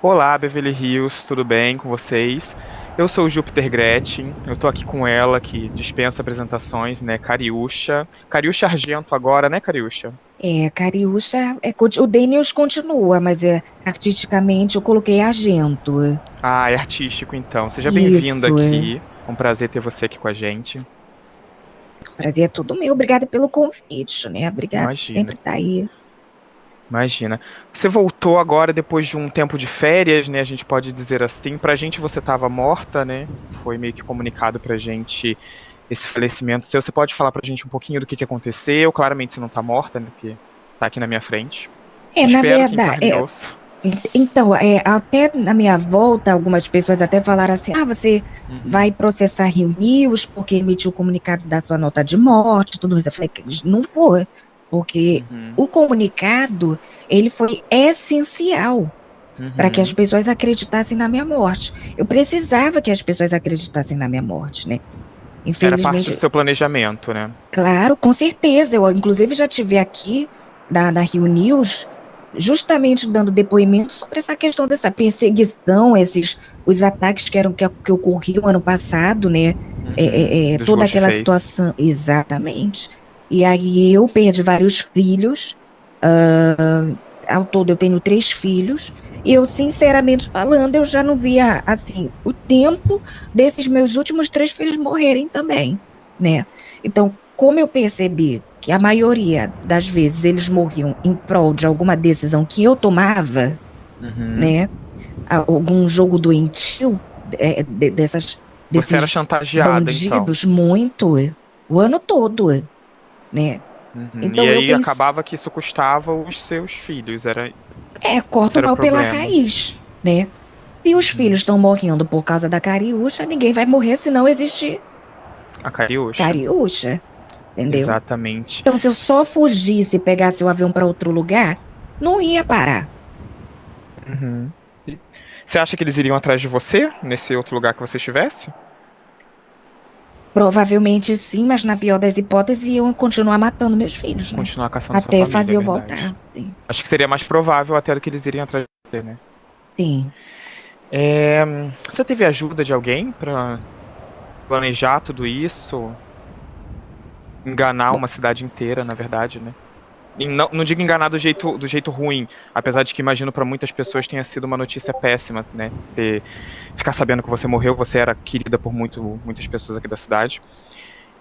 Olá, Beverly Hills, tudo bem com vocês? Eu sou o Júpiter Gretchen, eu tô aqui com ela, que dispensa apresentações, né, Cariúcha. Cariúcha Argento agora, né, Cariúcha? Cariúcha, o Daniels continua, mas artisticamente eu coloquei Argento. Ah, é artístico então. Seja bem-vinda Isso, aqui, é um prazer ter você aqui com a gente. prazer é todo meu. Obrigada pelo convite, né? Obrigada por Imagina, sempre estar aí. imagina. Você voltou agora depois de um tempo de férias, né, a gente pode dizer assim. Pra gente você estava morta, né? Foi meio que comunicado pra gente esse falecimento seu. Você pode falar pra gente um pouquinho do que aconteceu? Claramente você não tá morta, né, porque tá aqui na minha frente. Na Espero que em verdade, carne e osso. então, até na minha volta, algumas pessoas até falaram assim: você Uhum, vai processar Rio News porque emitiu o comunicado da sua nota de morte, tudo isso. Eu falei: não vou, porque uhum, o comunicado, ele foi essencial para que as uhum. pessoas acreditassem na minha morte. Eu precisava que as pessoas acreditassem na minha morte, né? Era parte do Infelizmente, seu planejamento, né? claro, com certeza. Eu, inclusive, já tive aqui na Rio News, justamente dando depoimento sobre essa questão dessa perseguição, os ataques que ocorriam ano passado, né? Uhum. Dos Toda aquela Ghostface. situação, exatamente. E aí eu perdi vários filhos. Ao todo eu tenho três filhos, e eu, sinceramente falando, eu já não via, assim, o tempo desses meus últimos três filhos morrerem também, né? Então, como eu percebi que a maioria das vezes eles morriam em prol de alguma decisão que eu tomava, Uhum. né? Algum jogo doentio, Você era desses chantageada, então. bandidos, muito, o ano todo, né? Uhum. E Então eu aí pensei, acabava que isso custava os seus filhos. Esse corta o era o mal pela problema. raiz, né? Se os Uhum. filhos estão morrendo por causa da cariúcha, ninguém vai morrer se não existir A Cariúcha. cariúcha, entendeu? Exatamente. Então, se eu só fugisse e pegasse o avião para outro lugar, não ia parar. Uhum. Você acha que eles iriam atrás de você, nesse outro lugar que você estivesse? Provavelmente sim, mas na pior das hipóteses, iam continuar matando meus filhos, né? Continuar caçando sua Até família, é fazer eu verdade. voltar. Sim. Acho que seria mais provável até do que eles irem atrás de você, né? Sim. É, você teve ajuda de alguém para planejar tudo isso? Enganar Bom, uma cidade inteira, na verdade, né? E não digo enganar do jeito ruim, apesar de que imagino para muitas pessoas tenha sido uma notícia péssima, né? Ficar sabendo que você morreu, você era querida por muitas pessoas aqui da cidade.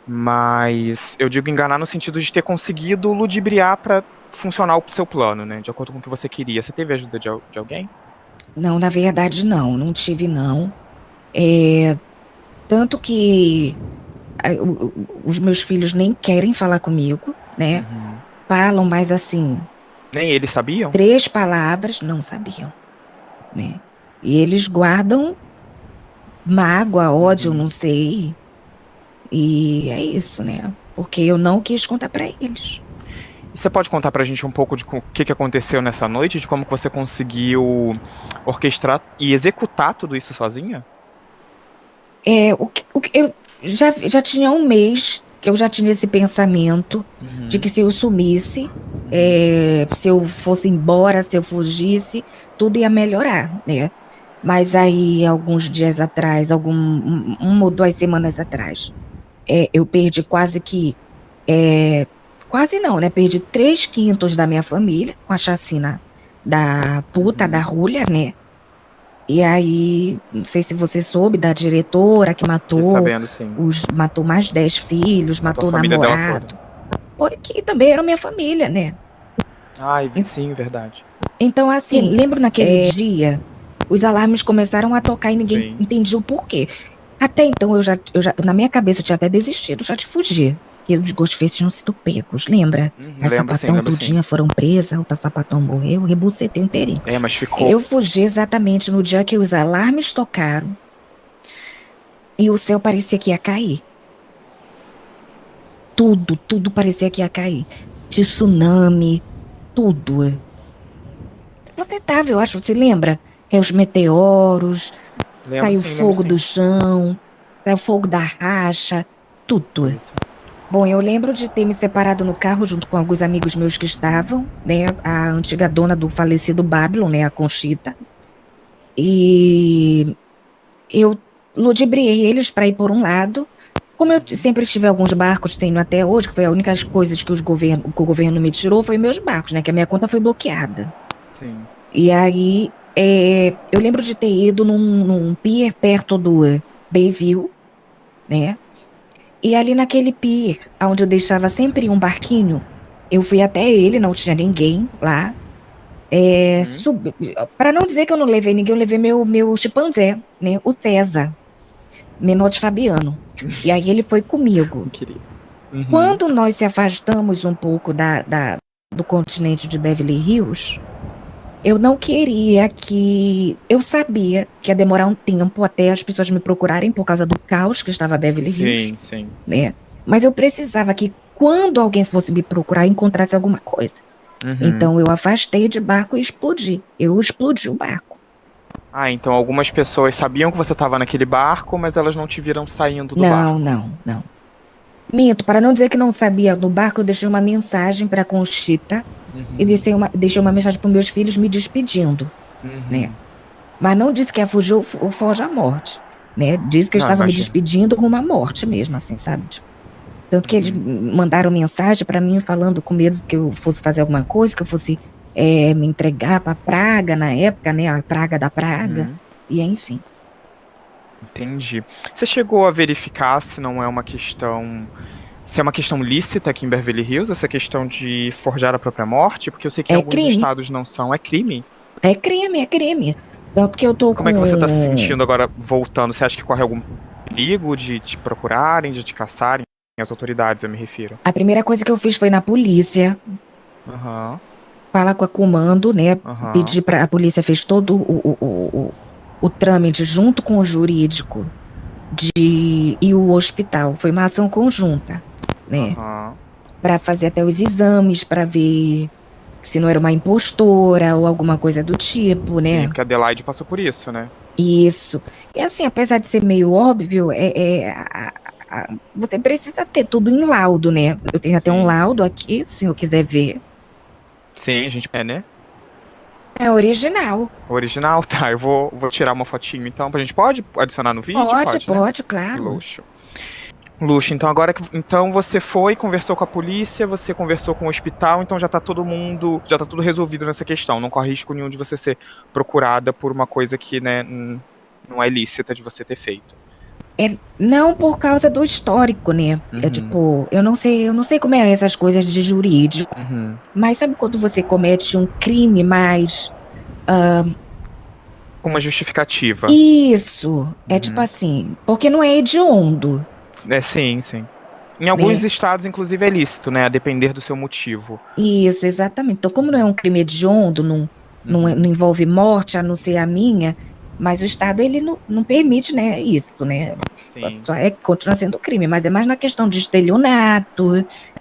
Mas eu digo enganar no sentido de ter conseguido ludibriar para funcionar o seu plano, né? De acordo com o que você queria. Você teve ajuda de alguém? não, na verdade, não. Não tive, não. É, tanto que os meus filhos nem querem falar comigo, né? Uhum. Falam, mas assim, Nem eles sabiam? três palavras, não sabiam, né? E eles guardam mágoa, ódio, Uhum. não sei. E é isso, né? Porque eu não quis contar pra eles. E você pode contar pra gente um pouco de o que aconteceu nessa noite, de como que você conseguiu orquestrar e executar tudo isso sozinha? Eu já tinha um mês que eu já tinha esse pensamento de Uhum. que se eu sumisse, Uhum. se eu fosse embora, se eu fugisse, tudo ia melhorar, né? Mas aí, alguns dias atrás, uma ou duas semanas atrás, eu perdi quase não, né? Perdi três quintos da minha família com a chacina da puta, da Uhum. Rúlia, né? E aí, não sei se você soube da diretora que Fiquei sabendo, sim. matou mais 10 filhos, Matou a matou o família dela toda. namorado, que também era minha família, né? Ai, En- sim, verdade. Então, assim, lembro naquele dia, os alarmes começaram a tocar e ninguém Sim. entendia o porquê. Até então, na minha cabeça, eu tinha até desistido já de fugir. Que os Ghostface tinham sido pegos, lembra? Uhum. A Lembro sim, sapatão lembro sim. tudinha foram presas, a outra sapatão morreu, rebucetei inteirinho. É, mas ficou. Eu fugi exatamente no dia que os alarmes tocaram e o céu parecia que ia cair. Tudo parecia que ia cair. Tsunami, tudo. Você tava, eu acho, você lembra? Que os meteoros, Lembro saiu sim, lembro fogo do sim. chão, saiu fogo da racha, tudo. Isso. Bom, eu lembro de ter me separado no carro junto com alguns amigos meus que estavam, né? A antiga dona do falecido Babylon, né? A Conchita. E eu ludibriei eles para ir por um lado. Como eu sempre tive alguns barcos, tenho até hoje, que foi a única coisa que que o governo me tirou, foi meus barcos, né? Que a minha conta foi bloqueada. Sim. E aí, eu lembro de ter ido num pier perto do Bayview, né? E ali naquele pier, onde eu deixava sempre um barquinho, eu fui até ele, não tinha ninguém lá. Uhum. Para não dizer que eu não levei ninguém, eu levei meu chimpanzé, né? O Tesa, Menotti Fabiano. E aí ele foi comigo. Querido. Uhum. Quando nós se afastamos um pouco do continente de Beverly Hills, eu não queria que. Eu sabia que ia demorar um tempo até as pessoas me procurarem por causa do caos que estava Beverly Hills, Sim, sim. né? Mas eu precisava que quando alguém fosse me procurar, encontrasse alguma coisa. Uhum. Então eu afastei de barco e explodi. Eu explodi o barco. Ah, então algumas pessoas sabiam que você estava naquele barco, mas elas não te viram saindo do Não, barco. não, não. Minto, para não dizer que não sabia do barco, eu deixei uma mensagem para a Conchita e Uhum. deixei uma mensagem para meus filhos me despedindo, né? Uhum. Mas não disse que ia fugir ou foge à morte, né? Disse que eu Não, estava me imagina. despedindo rumo à morte mesmo, assim, sabe? Tipo, tanto que eles Uhum. mandaram mensagem para mim falando com medo que eu fosse fazer alguma coisa, que eu fosse me entregar para a praga na época, né? A praga da praga, Uhum. e enfim. Entendi. Você chegou a verificar se não é uma questão, se é uma questão lícita aqui em Beverly Hills, essa questão de forjar a própria morte? Porque eu sei que em É alguns crime, estados não são, é crime. é crime, é crime. Tanto que eu tô Como é que você está se com. sentindo agora voltando? Você acha que corre algum perigo de te procurarem, de te caçarem? As autoridades, eu me refiro. A primeira coisa que eu fiz foi na polícia, Aham, falar com a comando, né? aham, Pedir para a polícia fez todo o trâmite junto com o jurídico e o hospital. Foi uma ação conjunta, né? aham. Para fazer até os exames, para ver se não era uma impostora ou alguma coisa do tipo, Sim, né? porque a Adelaide passou por isso, né? Isso. E assim, apesar de ser meio óbvio, você precisa ter tudo em laudo, né? Eu tenho até um Sim, laudo sim. aqui, se o senhor quiser ver. Sim, a gente é, né? É original. O original, tá. Eu vou tirar uma fotinho então. A gente pode adicionar no vídeo? Pode, Pode, né? pode, claro. Luxo. Luxo, então agora que então você foi, conversou com a polícia, você conversou com o hospital, então já tá todo mundo, já tá tudo resolvido nessa questão. Não corre risco nenhum de você ser procurada por uma coisa que, né, não é lícita de você ter feito. Não por causa do histórico, né? É Uhum, tipo, eu não sei como é essas coisas de jurídico, uhum. mas sabe quando você comete um crime mais. Com uma justificativa. Isso, é tipo Uhum. assim, porque não é hediondo, É, sim, sim. Em alguns né? estados, inclusive, é lícito, né? A depender do seu motivo. Isso, exatamente. Então, como não é um crime hediondo, não Uhum. envolve morte, a não ser a minha, mas o Estado, ele não permite, né, isso, né? Sim, Só continua sendo crime, mas é mais na questão de estelionato,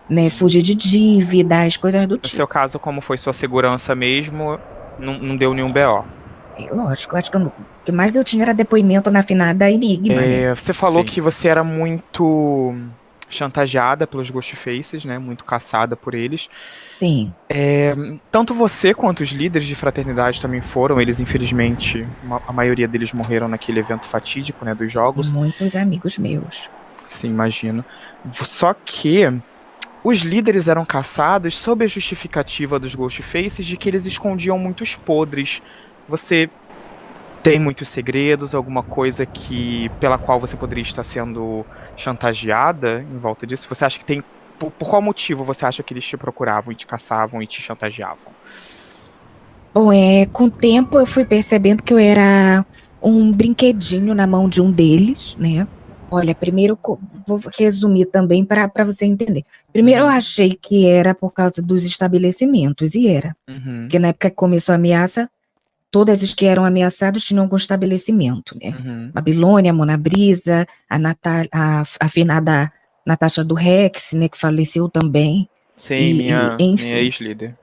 né, sim. fugir de dívidas, coisas do No seu tipo. caso, como foi sua segurança mesmo, não deu nenhum BO. Lógico, eu acho que o que mais eu tinha era depoimento na finada Enigma, né? É, você falou Sim. que você era muito chantageada pelos Ghostfaces, né? Muito caçada por eles. Sim, Tanto você quanto os líderes de fraternidade também foram. Eles, infelizmente, a maioria deles morreram naquele evento fatídico, né? Dos e jogos. muitos amigos meus. Sim, imagino. Só que os líderes eram caçados sob a justificativa dos Ghostfaces de que eles escondiam muitos podres. Você tem muitos segredos, alguma coisa que pela qual você poderia estar sendo chantageada em volta disso? Você acha que tem por qual motivo você acha que eles te procuravam e te caçavam e te chantageavam? Bom, com o tempo eu fui percebendo que eu era um brinquedinho na mão de um deles, né? Olha, primeiro vou resumir também para você entender. Primeiro eu Uhum, achei que era por causa dos estabelecimentos, e era. uhum, Porque na época que começou a ameaça, todas as que eram ameaçadas tinham algum estabelecimento, né? uhum. Babilônia, Mona Brisa, a finada Natasha do Rex, né, que faleceu também, Sim, minha enfim. ex-líder.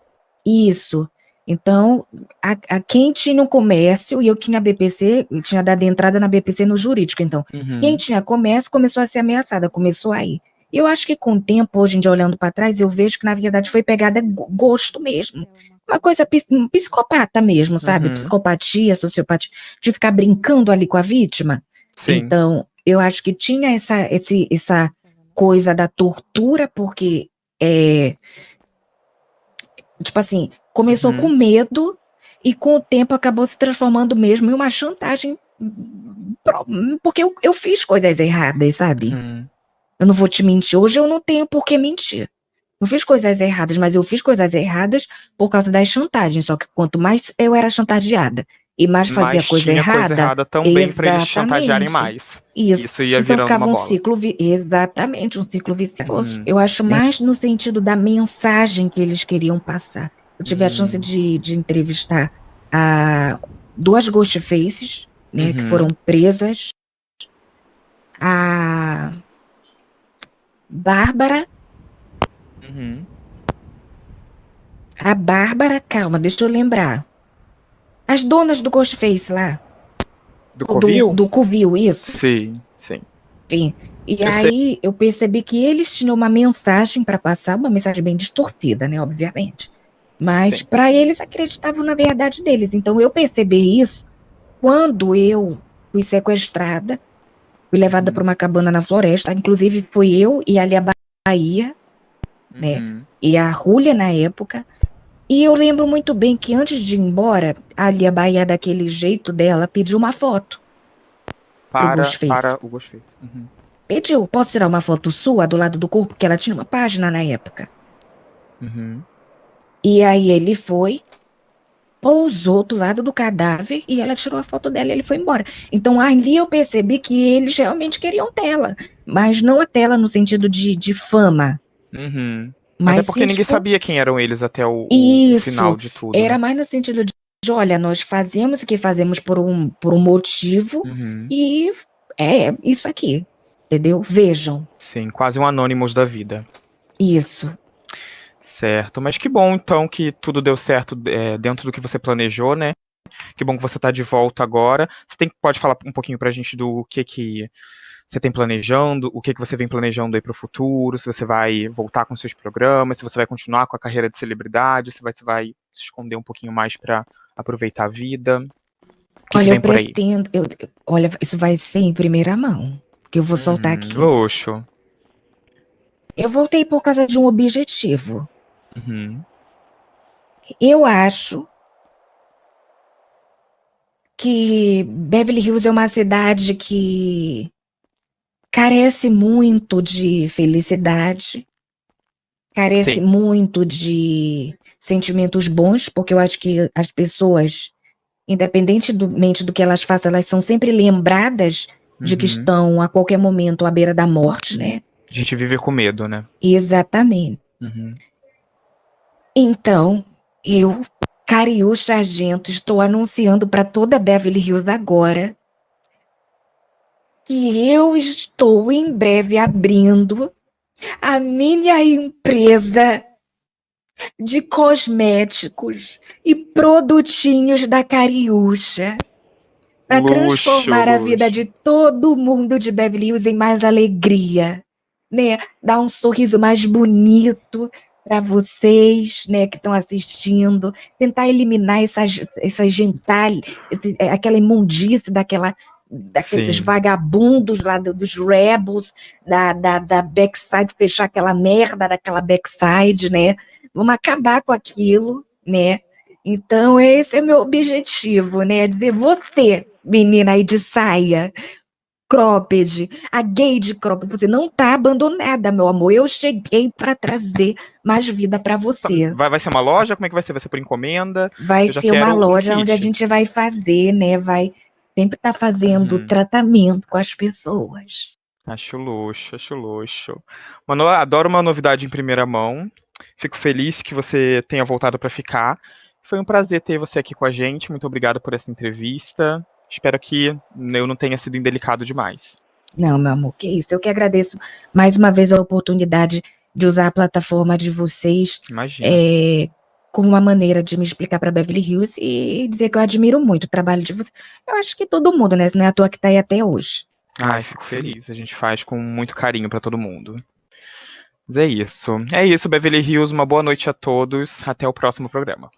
Isso. Então, a quem tinha um comércio, e eu tinha BPC, eu tinha dado entrada na BPC no jurídico. Então, quem Uhum, tinha comércio começou a ser ameaçada, começou aí. E eu acho que com o tempo, hoje em dia, olhando para trás, eu vejo que na verdade foi pegada gosto mesmo. Uma coisa psicopata mesmo, sabe? Uhum. Psicopatia, sociopatia, de ficar brincando ali com a vítima. Sim. Então, eu acho que tinha essa coisa da tortura, porque, tipo assim, começou com medo e com o tempo acabou se transformando mesmo em uma chantagem, porque eu fiz coisas erradas, sabe? Uhum. Eu não vou te mentir, hoje eu não tenho por que mentir. Eu fiz coisas erradas, mas eu fiz coisas erradas por causa das chantagens, só que quanto mais eu era chantageada e mais fazia Mas coisa tinha coisa errada, errada também pra eles te chantagearem exatamente, mais. isso. Isso ia Então virando ficava uma um bola. ciclo, exatamente, um ciclo vicioso. Uhum. Eu acho mais no sentido da mensagem que eles queriam passar. Eu tive a chance de entrevistar duas Ghostfaces, né, que foram presas, a Bárbara. A Bárbara, calma, deixa eu lembrar. As donas do Ghostface lá. Do Covil? Do Covil, isso. Sim, sim. Enfim. E Eu sei. aí eu percebi que eles tinham uma mensagem para passar, uma mensagem bem distorcida, né, obviamente. Mas Sim. para eles acreditavam na verdade deles. Então eu percebi isso quando eu fui sequestrada, fui levada para uma cabana na floresta. Inclusive fui eu e ali a Bahia, né? E a Rúlia na época. E eu lembro muito bem que antes de ir embora, ali a Bahia, daquele jeito dela, pediu uma foto pro Para Ghostface. o Ghostface. Pediu, posso tirar uma foto sua do lado do corpo? Porque ela tinha uma página na época. E aí ele foi, pousou do lado do cadáver e ela tirou a foto dela e ele foi embora. Então ali eu percebi que eles realmente queriam tela, mas não a tela no sentido de fama. Até Mas porque sim, ninguém tipo, sabia quem eram eles até o final isso, de tudo, era né? mais no sentido de, olha, nós fazemos o que fazemos por um motivo e é isso aqui, entendeu? Vejam, Sim, quase um Anonymous da vida. isso. Certo, mas que bom então que tudo deu certo dentro do que você planejou, né? Que bom que você está de volta agora. Pode falar um pouquinho pra gente do que você tem planejando, o que você vem planejando aí para o futuro, se você vai voltar com seus programas, se você vai continuar com a carreira de celebridade, se você vai se esconder um pouquinho mais para aproveitar a vida. O que Olha, vem eu por aí? pretendo, olha, isso vai ser em primeira mão, que eu vou soltar aqui. Luxo. Eu voltei por causa de um objetivo. Eu acho que Beverly Hills é uma cidade que carece muito de felicidade, carece Sim. muito de sentimentos bons, porque eu acho que as pessoas, independentemente do que elas façam, elas são sempre lembradas de que estão a qualquer momento à beira da morte, né? A gente vive com medo, né? Exatamente. Então, eu, Cariú Sargento, estou anunciando para toda Beverly Hills agora que eu estou em breve abrindo a minha empresa de cosméticos e produtinhos da Cariúcha para Luxo, transformar a vida luxo. de todo mundo de Beverly Hills em mais alegria, né? Dar um sorriso mais bonito para vocês, né, que estão assistindo, tentar eliminar essa gentalha, aquela imundície daqueles Sim. vagabundos lá dos rebels, da backside, fechar aquela merda daquela backside, né? Vamos acabar com aquilo, né? Então, esse é meu objetivo, né? Dizer, você, menina aí de saia, cropped, a gay de cropped, você não tá abandonada, meu amor. Eu cheguei para trazer mais vida para você. Vai ser uma loja? Como é que vai ser? Vai ser por encomenda? Vai Eu já ser uma quero um loja onde a kit. gente vai fazer, né? Vai sempre estar fazendo tratamento com as pessoas. Acho luxo, acho luxo. Mano, eu adoro uma novidade em primeira mão. Fico feliz que você tenha voltado para ficar. Foi um prazer ter você aqui com a gente. Muito obrigado por essa entrevista. Espero que eu não tenha sido indelicado demais. Não, meu amor, que isso. Eu que agradeço mais uma vez a oportunidade de usar a plataforma de vocês Imagina. como uma maneira de me explicar para Beverly Hills e dizer que eu admiro muito o trabalho de vocês. Eu acho que todo mundo, né? Não é à toa que está aí até hoje. Ai, fico feliz. A gente faz com muito carinho para todo mundo. Mas é isso. É isso, Beverly Hills. Uma boa noite a todos. Até o próximo programa.